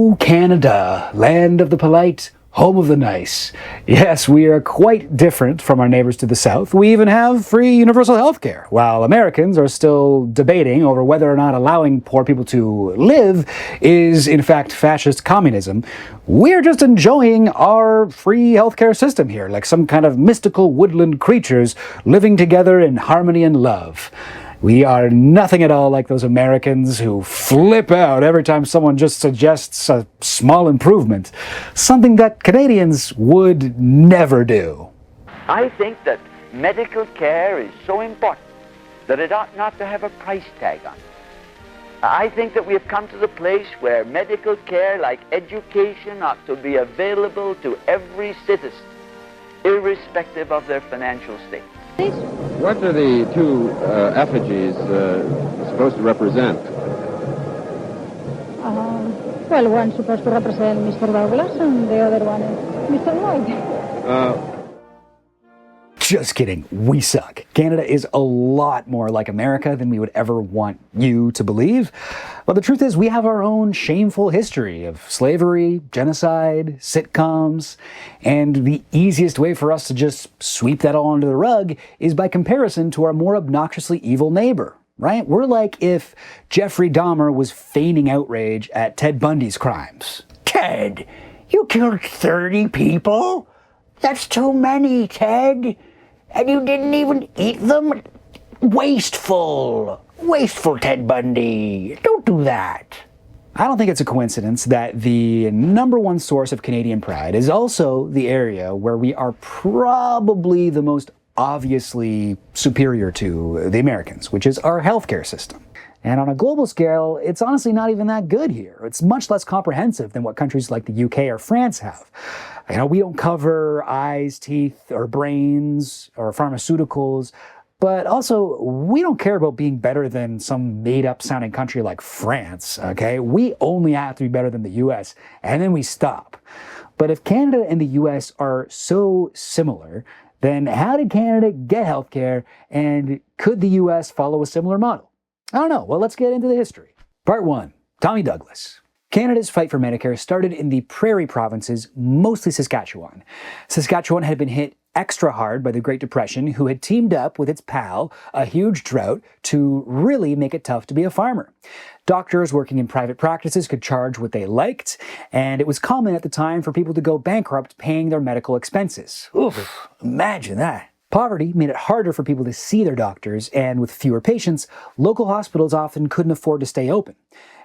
Oh, Canada, land of the polite, home of the nice. Yes, we are quite different from our neighbors to the south. We even have free universal health care, while Americans are still debating over whether or not allowing poor people to live is in fact fascist communism. We're just enjoying our free healthcare system here, like some kind of mystical woodland creatures living together in harmony and love. We are nothing at all like those Americans who flip out every time someone just suggests a small improvement, something that Canadians would never do. I think that medical care is so important that it ought not to have a price tag on it. I think that we have come to the place where medical care, like education, ought to be available to every citizen, irrespective of their financial state. What are the two effigies supposed to represent? Well, one's supposed to represent Mr. Douglas and the other one is Mr. Lloyd. Just kidding, we suck. Canada is a lot more like America than we would ever want you to believe. But the truth is, we have our own shameful history of slavery, genocide, sitcoms, and the easiest way for us to just sweep that all under the rug is by comparison to our more obnoxiously evil neighbor, right? We're like if Jeffrey Dahmer was feigning outrage at Ted Bundy's crimes. Ted, you killed 30 people? That's too many, Ted. And you didn't even eat them? Wasteful. Wasteful, Ted Bundy. Don't do that. I don't think it's a coincidence that the number one source of Canadian pride is also the area where we are probably the most obviously superior to the Americans, which is our healthcare system. And on a global scale, it's honestly not even that good here. It's much less comprehensive than what countries like the UK or France have. You know, we don't cover eyes, teeth, or brains, or pharmaceuticals, but also we don't care about being better than some made-up sounding country like France, okay? We only have to be better than the US, and then we stop. But if Canada and the US are so similar, then how did Canada get healthcare, and could the US follow a similar model? I don't know. Well, let's get into the history. Part 1. Tommy Douglas. Canada's fight for Medicare started in the prairie provinces, mostly Saskatchewan. Saskatchewan had been hit extra hard by the Great Depression, who had teamed up with its pal, a huge drought, to really make it tough to be a farmer. Doctors working in private practices could charge what they liked, and it was common at the time for people to go bankrupt paying their medical expenses. Oof, imagine that. Poverty made it harder for people to see their doctors, and with fewer patients, local hospitals often couldn't afford to stay open.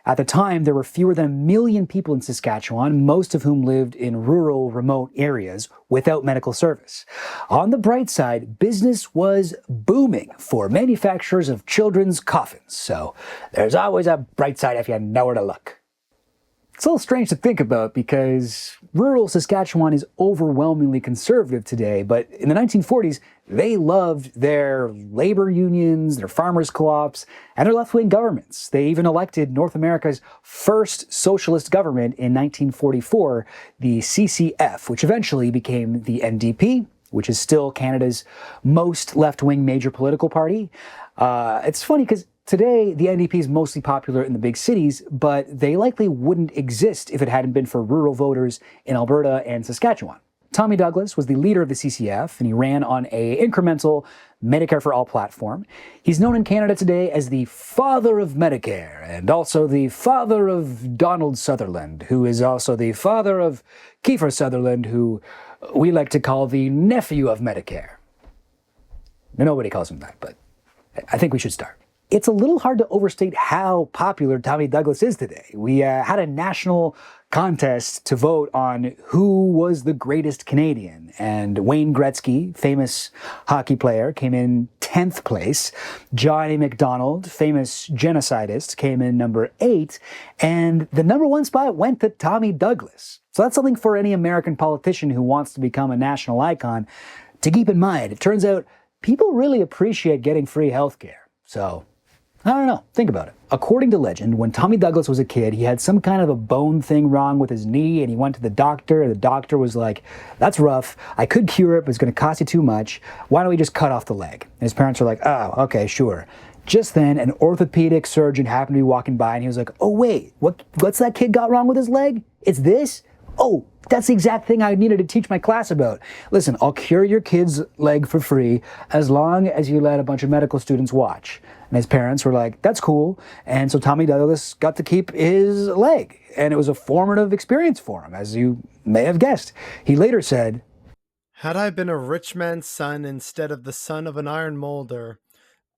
At the time, there were fewer than 1 million people in Saskatchewan, most of whom lived in rural, remote areas without medical service. On the bright side, business was booming for manufacturers of children's coffins, so there's always a bright side if you know where to look. It's a little strange to think about because rural Saskatchewan is overwhelmingly conservative today, but in the 1940s, they loved their labor unions, their farmers' co-ops, and their left-wing governments. They even elected North America's first socialist government in 1944, the CCF, which eventually became the NDP, which is still Canada's most left-wing major political party. It's funny because today, the NDP is mostly popular in the big cities, but they likely wouldn't exist if it hadn't been for rural voters in Alberta and Saskatchewan. Tommy Douglas was the leader of the CCF, and he ran on an incremental Medicare For All platform. He's known in Canada today as the father of Medicare, and also the father of Donald Sutherland, who is also the father of Kiefer Sutherland, who we like to call the nephew of Medicare. Nobody calls him that, but I think we should start. It's a little hard to overstate how popular Tommy Douglas is today. We had a national contest to vote on who was the greatest Canadian, and Wayne Gretzky, famous hockey player, came in 10th place. Johnny MacDonald, famous genocidist, came in number 8, and the number 1 spot went to Tommy Douglas. So that's something for any American politician who wants to become a national icon to keep in mind. It turns out people really appreciate getting free healthcare. So I don't know. Think about it. According to legend, when Tommy Douglas was a kid, he had some kind of a bone thing wrong with his knee, and he went to the doctor, and the doctor was like, that's rough. I could cure it, but it's going to cost you too much. Why don't we just cut off the leg? And his parents were like, oh, okay, sure. Just then, an orthopedic surgeon happened to be walking by, and he was like, oh wait, what's that kid got wrong with his leg? It's this? Oh, that's the exact thing I needed to teach my class about. Listen, I'll cure your kid's leg for free as long as you let a bunch of medical students watch. And his parents were like, that's cool. And so Tommy Douglas got to keep his leg. And it was a formative experience for him, as you may have guessed. He later said, had I been a rich man's son instead of the son of an iron molder,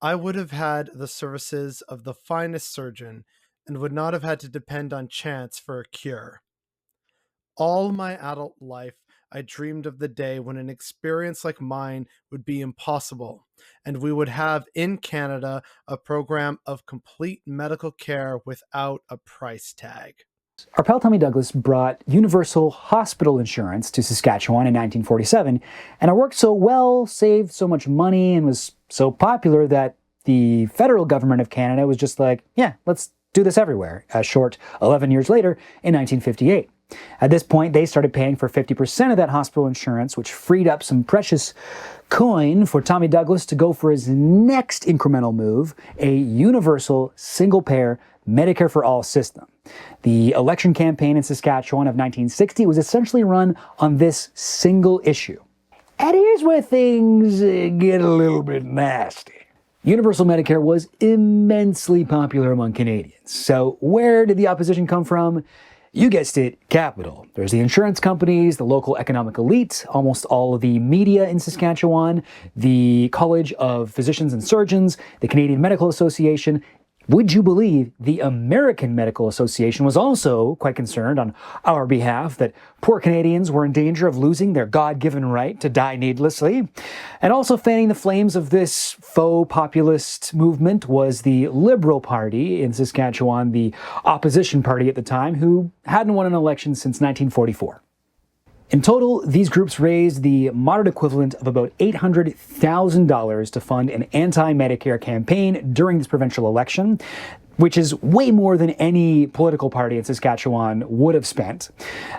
I would have had the services of the finest surgeon and would not have had to depend on chance for a cure. All my adult life, I dreamed of the day when an experience like mine would be impossible, and we would have in Canada a program of complete medical care without a price tag. Our pal Tommy Douglas brought universal hospital insurance to Saskatchewan in 1947, and it worked so well, saved so much money, and was so popular that the federal government of Canada was just like, yeah, let's do this everywhere, a short 11 years later in 1958. At this point, they started paying for 50% of that hospital insurance, which freed up some precious coin for Tommy Douglas to go for his next incremental move, a universal single-payer Medicare For All system. The election campaign in Saskatchewan of 1960 was essentially run on this single issue. And here's where things get a little bit nasty. Universal Medicare was immensely popular among Canadians. So where did the opposition come from? You guessed it, capital. There's the insurance companies, the local economic elite, almost all of the media in Saskatchewan, the College of Physicians and Surgeons, the Canadian Medical Association. Would you believe the American Medical Association was also quite concerned on our behalf that poor Canadians were in danger of losing their God-given right to die needlessly? And also fanning the flames of this faux populist movement was the Liberal Party in Saskatchewan, the opposition party at the time, who hadn't won an election since 1944. In total, these groups raised the moderate equivalent of about $800,000 to fund an anti-Medicare campaign during this provincial election, which is way more than any political party in Saskatchewan would have spent.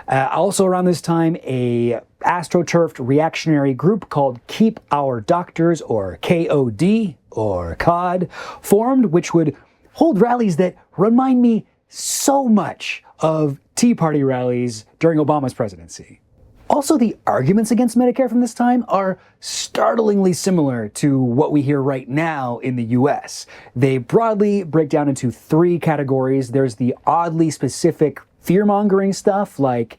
Also around this time, a astroturfed reactionary group called Keep Our Doctors, or KOD, or COD, formed, which would hold rallies that remind me so much of Tea Party rallies during Obama's presidency. Also, the arguments against Medicare from this time are startlingly similar to what we hear right now in the US. They broadly break down into three categories. There's the oddly specific fear-mongering stuff, like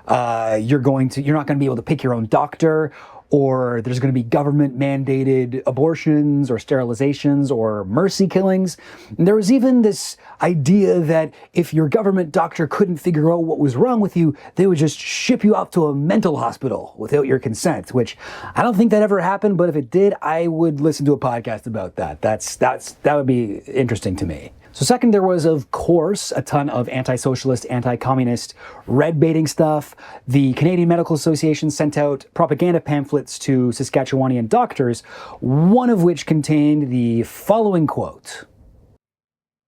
you're not going to be able to pick your own doctor, or there's going to be government-mandated abortions or sterilizations or mercy killings. And there was even this idea that if your government doctor couldn't figure out what was wrong with you, they would just ship you off to a mental hospital without your consent, which I don't think that ever happened, but if it did, I would listen to a podcast about that. That would be interesting to me. So second, there was, of course, a ton of anti-socialist, anti-communist red-baiting stuff. The Canadian Medical Association sent out propaganda pamphlets to Saskatchewanian doctors, one of which contained the following quote.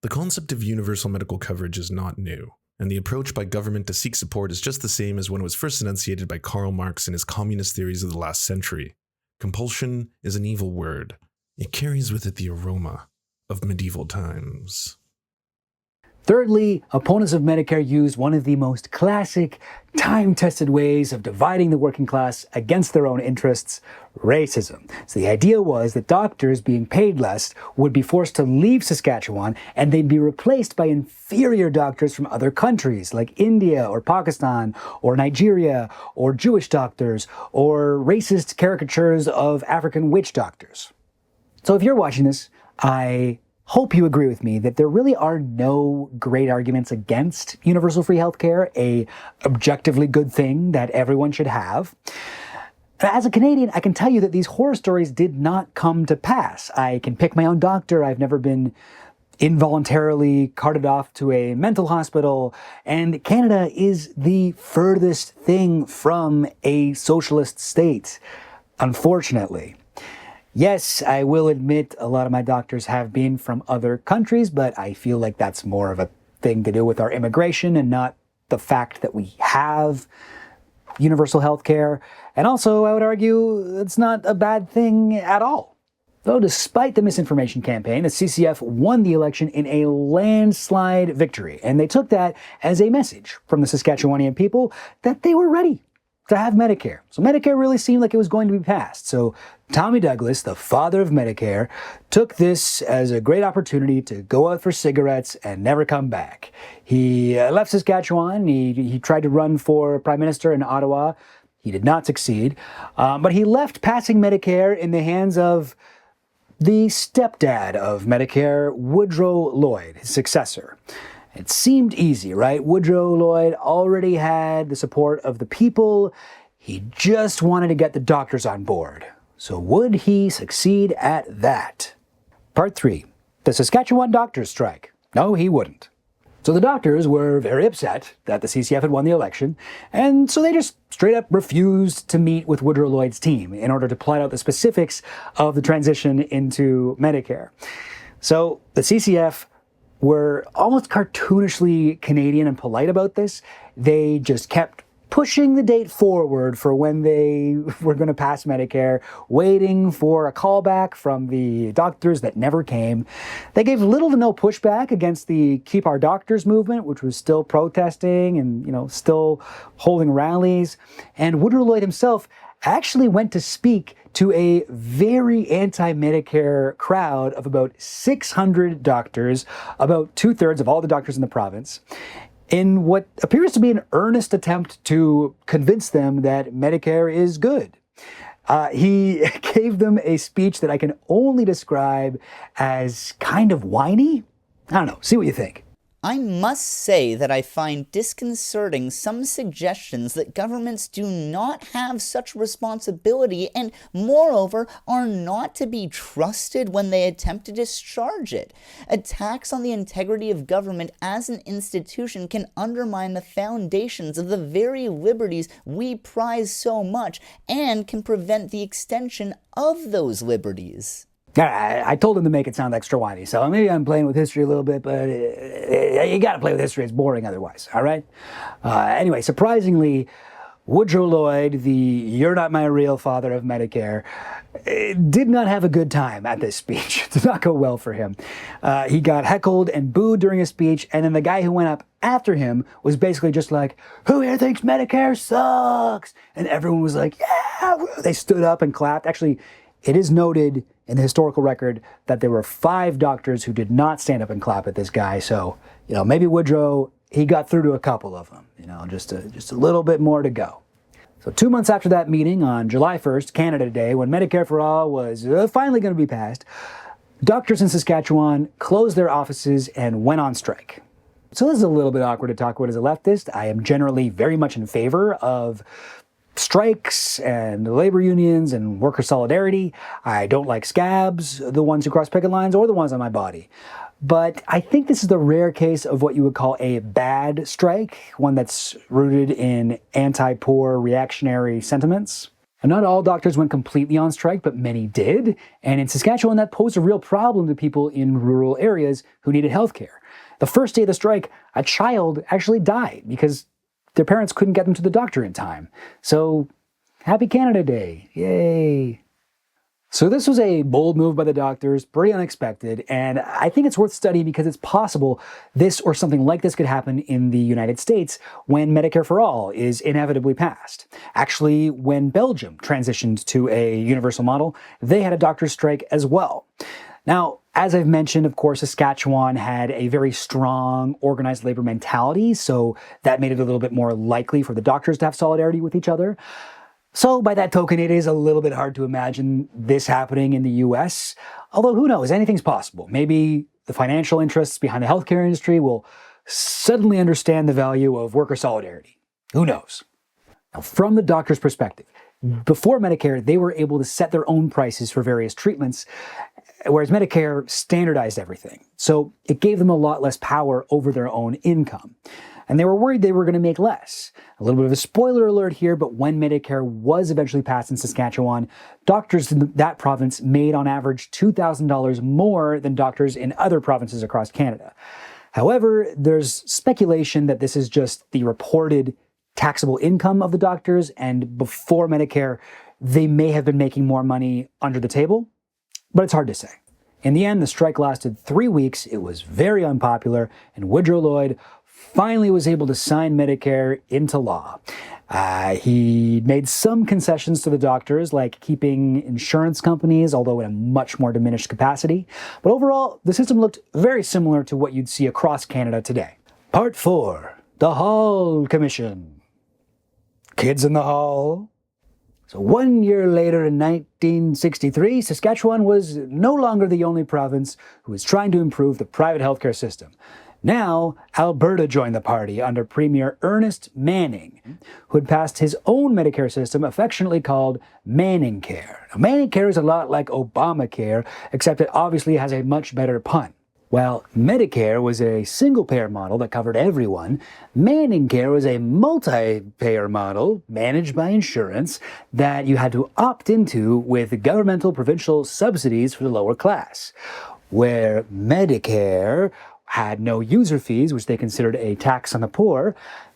The concept of universal medical coverage is not new, and the approach by government to seek support is just the same as when it was first enunciated by Karl Marx in his communist theories of the last century. Compulsion is an evil word. It carries with it the aroma of medieval times. Thirdly, opponents of Medicare used one of the most classic, time-tested ways of dividing the working class against their own interests, racism. So the idea was that doctors being paid less would be forced to leave Saskatchewan, and they'd be replaced by inferior doctors from other countries like India or Pakistan or Nigeria, or Jewish doctors, or racist caricatures of African witch doctors. So if you're watching this, I hope you agree with me that there really are no great arguments against universal free healthcare, a objectively good thing that everyone should have. As a Canadian, I can tell you that these horror stories did not come to pass. I can pick my own doctor. I've never been involuntarily carted off to a mental hospital, and Canada is the furthest thing from a socialist state, unfortunately. Yes, I will admit a lot of my doctors have been from other countries, but I feel like that's more of a thing to do with our immigration and not the fact that we have universal health care. And also, I would argue it's not a bad thing at all. Though despite the misinformation campaign, the CCF won the election in a landslide victory, and they took that as a message from the Saskatchewanian people that they were ready to have Medicare. So Medicare really seemed like it was going to be passed. So Tommy Douglas, the father of Medicare, took this as a great opportunity to go out for cigarettes and never come back. He left Saskatchewan. He tried to run for prime minister in Ottawa. He did not succeed, but he left passing Medicare in the hands of the stepdad of Medicare, Woodrow Lloyd, his successor. It seemed easy, right? Woodrow Lloyd already had the support of the people. He just wanted to get the doctors on board. So would he succeed at that? Part 3. The Saskatchewan doctors strike. No, he wouldn't. So the doctors were very upset that the CCF had won the election, and so they just straight up refused to meet with Woodrow Lloyd's team in order to plot out the specifics of the transition into Medicare. So the CCF were almost cartoonishly Canadian and polite about this. They just kept pushing the date forward for when they were going to pass Medicare, waiting for a callback from the doctors that never came. They gave little to no pushback against the Keep Our Doctors movement, which was still protesting and, still holding rallies. And Woodrow Lloyd himself actually went to speak to a very anti-Medicare crowd of about 600 doctors, about 2/3 of all the doctors in the province, in what appears to be an earnest attempt to convince them that Medicare is good. He gave them a speech that I can only describe as kind of whiny. I don't know, see what you think. I must say that I find disconcerting some suggestions that governments do not have such responsibility and, moreover, are not to be trusted when they attempt to discharge it. Attacks on the integrity of government as an institution can undermine the foundations of the very liberties we prize so much and can prevent the extension of those liberties. I told him to make it sound extra whiny, so maybe I'm playing with history a little bit, but you gotta play with history, it's boring otherwise, all right? Anyway, surprisingly, Woodrow Lloyd, the "you're not my real father" of Medicare, did not have a good time at this speech. It did not go well for him. He got heckled and booed during his speech, and then the guy who went up after him was basically just like, "Who here thinks Medicare sucks?" And everyone was like, "Yeah!" They stood up and clapped. Actually, it is noted in the historical record that there were 5 doctors who did not stand up and clap at this guy. So, maybe Woodrow, he got through to a couple of them, just a little bit more to go. So 2 months after that meeting, on July 1st, Canada Day, when Medicare for All was finally going to be passed, doctors in Saskatchewan closed their offices and went on strike. So this is a little bit awkward to talk about as a leftist. I am generally very much in favor of strikes and labor unions and worker solidarity. I don't like scabs, the ones who cross picket lines or the ones on my body. But I think this is the rare case of what you would call a bad strike, one that's rooted in anti-poor reactionary sentiments. And not all doctors went completely on strike, but many did. And in Saskatchewan, that posed a real problem to people in rural areas who needed health care. The first day of the strike, a child actually died because their parents couldn't get them to the doctor in time. So, happy Canada Day. Yay. So this was a bold move by the doctors, pretty unexpected, and I think it's worth studying because it's possible this or something like this could happen in the United States when Medicare for All is inevitably passed. Actually, when Belgium transitioned to a universal model, they had a doctor's strike as well. Now, as I've mentioned, of course, Saskatchewan had a very strong organized labor mentality, so that made it a little bit more likely for the doctors to have solidarity with each other. So by that token, it is a little bit hard to imagine this happening in the US, although who knows, anything's possible. Maybe the financial interests behind the healthcare industry will suddenly understand the value of worker solidarity. Who knows? Now, from the doctor's perspective, before Medicare, they were able to set their own prices for various treatments, whereas Medicare standardized everything. So it gave them a lot less power over their own income. And they were worried they were going to make less. A little bit of a spoiler alert here, but when Medicare was eventually passed in Saskatchewan, doctors in that province made on average $2,000 more than doctors in other provinces across Canada. However, there's speculation that this is just the reported taxable income of the doctors, and before Medicare, they may have been making more money under the table. But it's hard to say. In the end, the strike lasted 3 weeks, it was very unpopular, and Woodrow Lloyd finally was able to sign Medicare into law. He made some concessions to the doctors, like keeping insurance companies, although in a much more diminished capacity. But overall, the system looked very similar to what you'd see across Canada today. Part 4. The Hall Commission. Kids in the Hall. So 1 year later, in 1963, Saskatchewan was no longer the only province who was trying to improve the private healthcare system. Now, Alberta joined the party under Premier Ernest Manning, who had passed his own Medicare system affectionately called Manningcare. Now, Manningcare is a lot like Obamacare, except it obviously has a much better pun. While Medicare was a single-payer model that covered everyone, Manningcare was a multi-payer model managed by insurance that you had to opt into with governmental provincial subsidies for the lower class. Where Medicare had no user fees, which they considered a tax on the poor,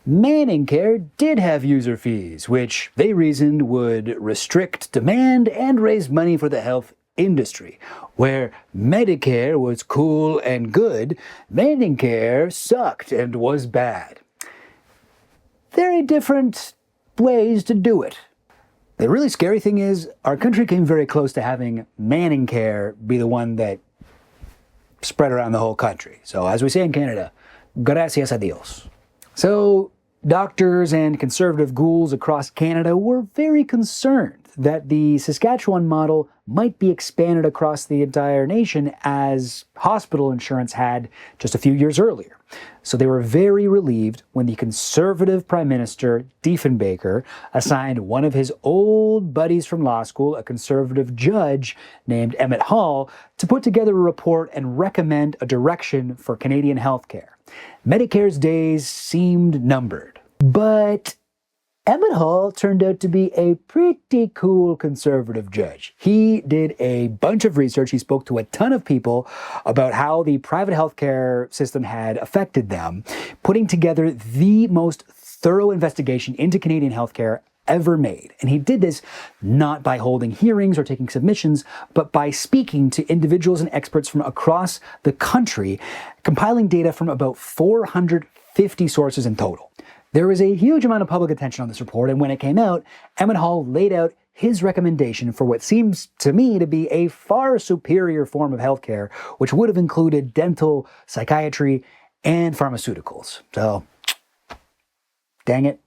Manningcare did have user fees, which they reasoned would restrict demand and raise money for the health industry. Where Medicare was cool and good, Manningcare sucked and was bad. Very different ways to do it. The really scary thing is, our country came very close to having Manningcare be the one that spread around the whole country. So as we say in Canada, gracias a Dios. So doctors and conservative ghouls across Canada were very concerned that the Saskatchewan model might be expanded across the entire nation as hospital insurance had just a few years earlier. So they were very relieved when the conservative Prime Minister, Diefenbaker, assigned one of his old buddies from law school, a conservative judge named Emmett Hall, to put together a report and recommend a direction for Canadian healthcare. Medicare's days seemed numbered. But Emmett Hall turned out to be a pretty cool conservative judge. He did a bunch of research. He spoke to a ton of people about how the private healthcare system had affected them, putting together the most thorough investigation into Canadian healthcare ever made. And he did this not by holding hearings or taking submissions, but by speaking to individuals and experts from across the country, compiling data from about 450 sources in total. There was a huge amount of public attention on this report, and when it came out, Emmett Hall laid out his recommendation for what seems to me to be a far superior form of healthcare, which would have included dental, psychiatry, and pharmaceuticals. So, dang it.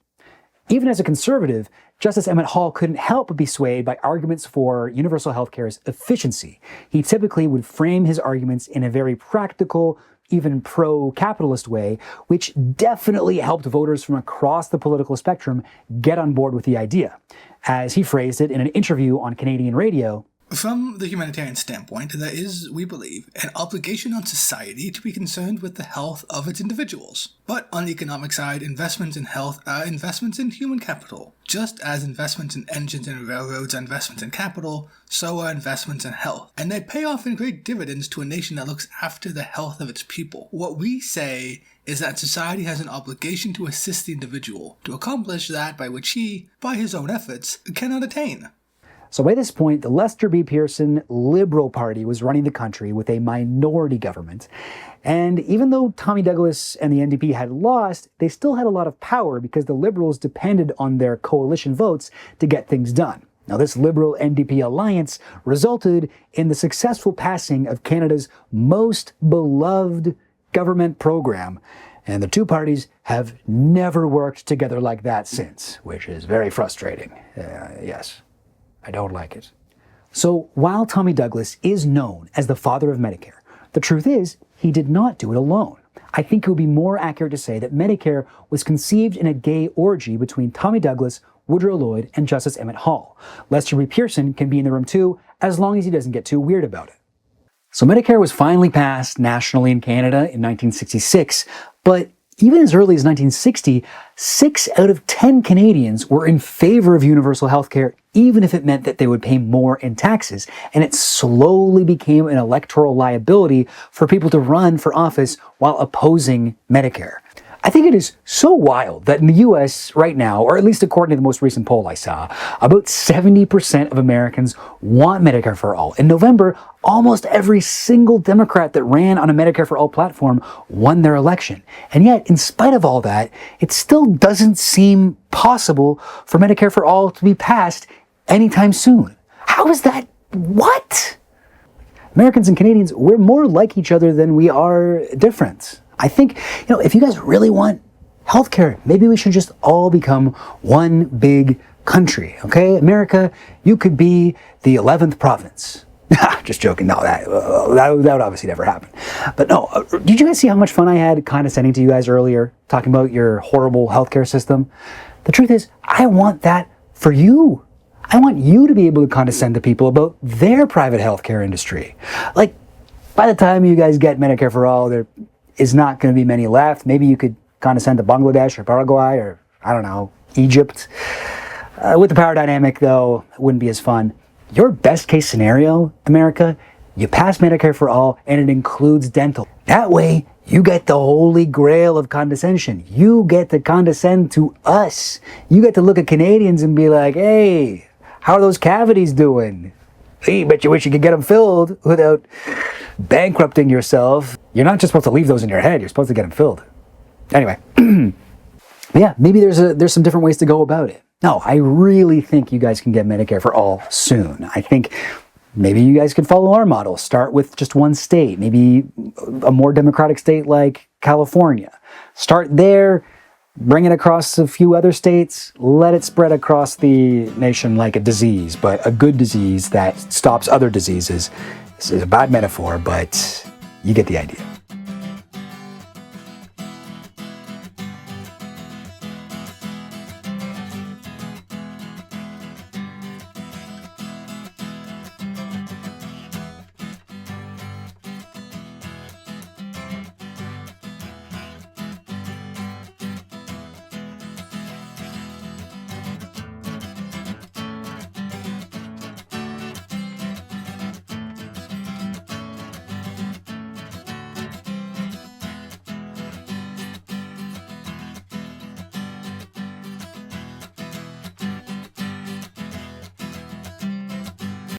Even as a conservative, Justice Emmett Hall couldn't help but be swayed by arguments for universal healthcare's efficiency. He typically would frame his arguments in a very practical, even pro-capitalist way, which definitely helped voters from across the political spectrum get on board with the idea. As he phrased it in an interview on Canadian radio, "From the humanitarian standpoint, there is, we believe, an obligation on society to be concerned with the health of its individuals. But on the economic side, investments in health are investments in human capital. Just as investments in engines and railroads are investments in capital, so are investments in health. And they pay off in great dividends to a nation that looks after the health of its people. What we say is that society has an obligation to assist the individual to accomplish that by which he, by his own efforts, cannot attain." So by this point, the Lester B. Pearson Liberal Party was running the country with a minority government. And even though Tommy Douglas and the NDP had lost, they still had a lot of power because the Liberals depended on their coalition votes to get things done. Now, this Liberal-NDP alliance resulted in the successful passing of Canada's most beloved government program, and the two parties have never worked together like that since, which is very frustrating. Yes. I don't like it. So while Tommy Douglas is known as the father of Medicare, the truth is he did not do it alone. I think it would be more accurate to say that Medicare was conceived in a gay orgy between Tommy Douglas, Woodrow Lloyd, and Justice Emmett Hall. Lester B. Pearson can be in the room too, as long as he doesn't get too weird about it. So Medicare was finally passed nationally in Canada in 1966, but even as early as 1960, 6 out of 10 Canadians were in favor of universal healthcare, even if it meant that they would pay more in taxes. And it slowly became an electoral liability for people to run for office while opposing Medicare. I think it is so wild that in the US right now, or at least according to the most recent poll I saw, about 70% of Americans want Medicare for All. In November, almost every single Democrat that ran on a Medicare for All platform won their election. And yet, in spite of all that, it still doesn't seem possible for Medicare for All to be passed anytime soon. How is that? What? Americans and Canadians, we're more like each other than we are different. I think, if you guys really want healthcare, maybe we should just all become one big country, okay? America, you could be the 11th province. Just joking. No, that would obviously never happen. But no, did you guys see how much fun I had condescending to you guys earlier, talking about your horrible healthcare system? The truth is, I want that for you. I want you to be able to condescend to people about their private healthcare industry. Like, by the time you guys get Medicare for All, there is not going to be many left. Maybe you could condescend to Bangladesh or Paraguay or, I don't know, Egypt. With the power dynamic, though, it wouldn't be as fun. Your best case scenario, America, you pass Medicare for All and it includes dental. That way, you get the holy grail of condescension. You get to condescend to us. You get to look at Canadians and be like, hey, how are those cavities doing? Hey, bet you wish you could get them filled without bankrupting yourself. You're not just supposed to leave those in your head. You're supposed to get them filled. Anyway, yeah, maybe there's some different ways to go about it. No, I really think you guys can get Medicare for All soon. I think maybe you guys could follow our model. Start with just one state, maybe a more democratic state like California. Start there, bring it across a few other states, let it spread across the nation like a disease, but a good disease that stops other diseases. This is a bad metaphor, but you get the idea.